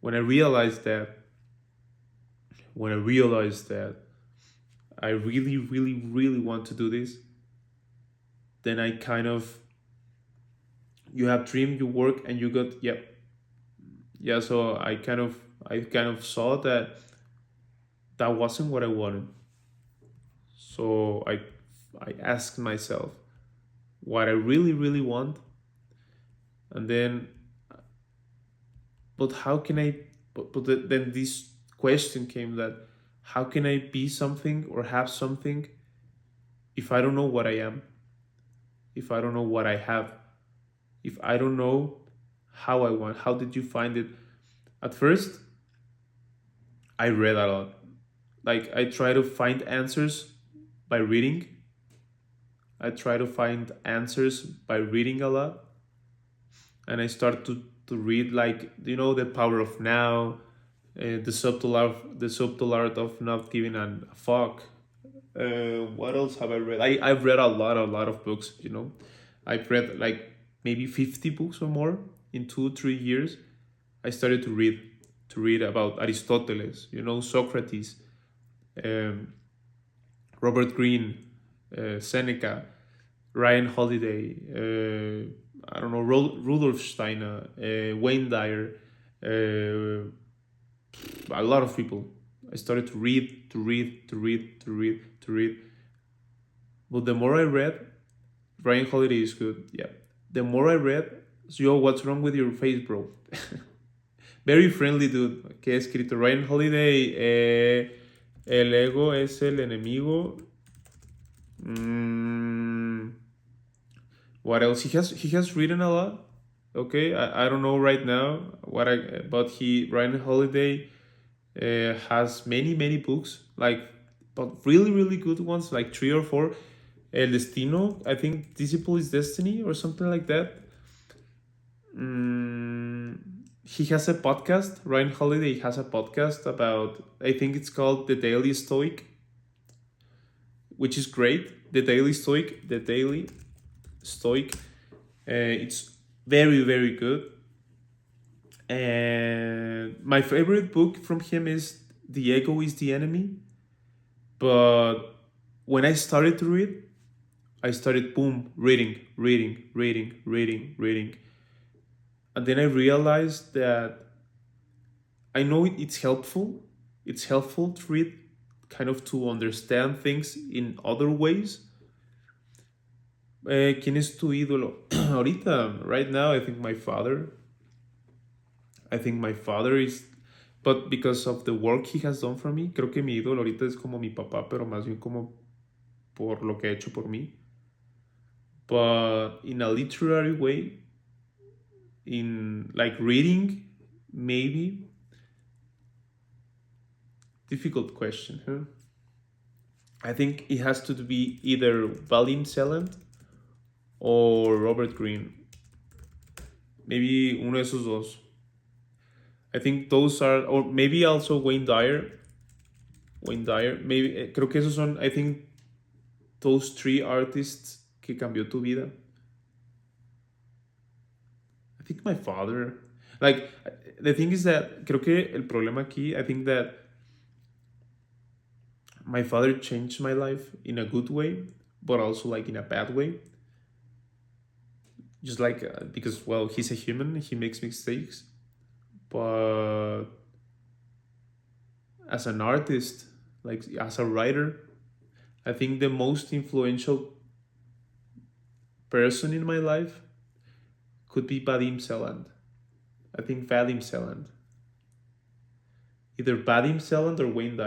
when I realized that, when I realized that I really, really, really want to do this, then I kind of, you have dream, you work, and you got, yep, yeah. So I kind of saw that that wasn't what I wanted. So I asked myself what I really, really want, and then, but how can I? Then this question came that how can I be something or have something if I don't know what I am, if I don't know what I have, if I don't know how I want? How did you find it? At first, I read a lot. Like I try to find answers by reading. I try to find answers by reading a lot, and I start to read, like, the power of now, the subtle art of not giving a fuck. What else have I read? I've read a lot of books. I've read like maybe 50 books or more in 2 3 years. I started to read about Aristoteles, Socrates, um, Robert Greene, Seneca, Ryan Holiday, I don't know, Rudolf Steiner, Wayne Dyer, a lot of people. I started to read, to read, to read, to read, to read. But the more I read, Ryan Holiday is good, yeah. The more I read, so, yo, what's wrong with your face, bro? Very friendly dude. Que escrito Ryan Holiday, el ego es el enemigo. Mm, what else? He has written a lot. Okay, I don't know right now what I but he Ryan Holiday has many books, like, but really really good ones, like 3 or 4. El Destino, I think Disciple is Destiny or something like that. Mm, he has a podcast. Ryan Holiday has a podcast about, I think it's called The Daily Stoic, which is great. The Daily Stoic. It's very very good. And my favorite book from him is The Ego is the Enemy. But when I started to read, I started, boom, reading. And then I realized that I know it's helpful. It's helpful to read, kind of to understand things in other ways. ¿Quién es tu ídolo? Ahorita, right now, I think my father. I think my father is, but because of the work he has done for me, creo que mi ídolo ahorita es como mi papá, pero más bien como por lo que ha hecho por mí. But in a literary way, in like reading, maybe. Difficult question, huh? I think it has to be either Valim Seland or Robert Greene. Maybe uno de esos dos. I think those are, or maybe also Wayne Dyer. Wayne Dyer, maybe, creo que esos son, I think, those 3 artists que cambió tu vida. I think my father, like, the thing is that, creo que el problema aquí, I think that my father changed my life in a good way, but also like in a bad way. Just like, because, well, he's a human, he makes mistakes. But as an artist, like as a writer, I think the most influential person in my life could be Vadim Seland. I think Vadim Seland. Either Vadim Seland or Wayne Dyer.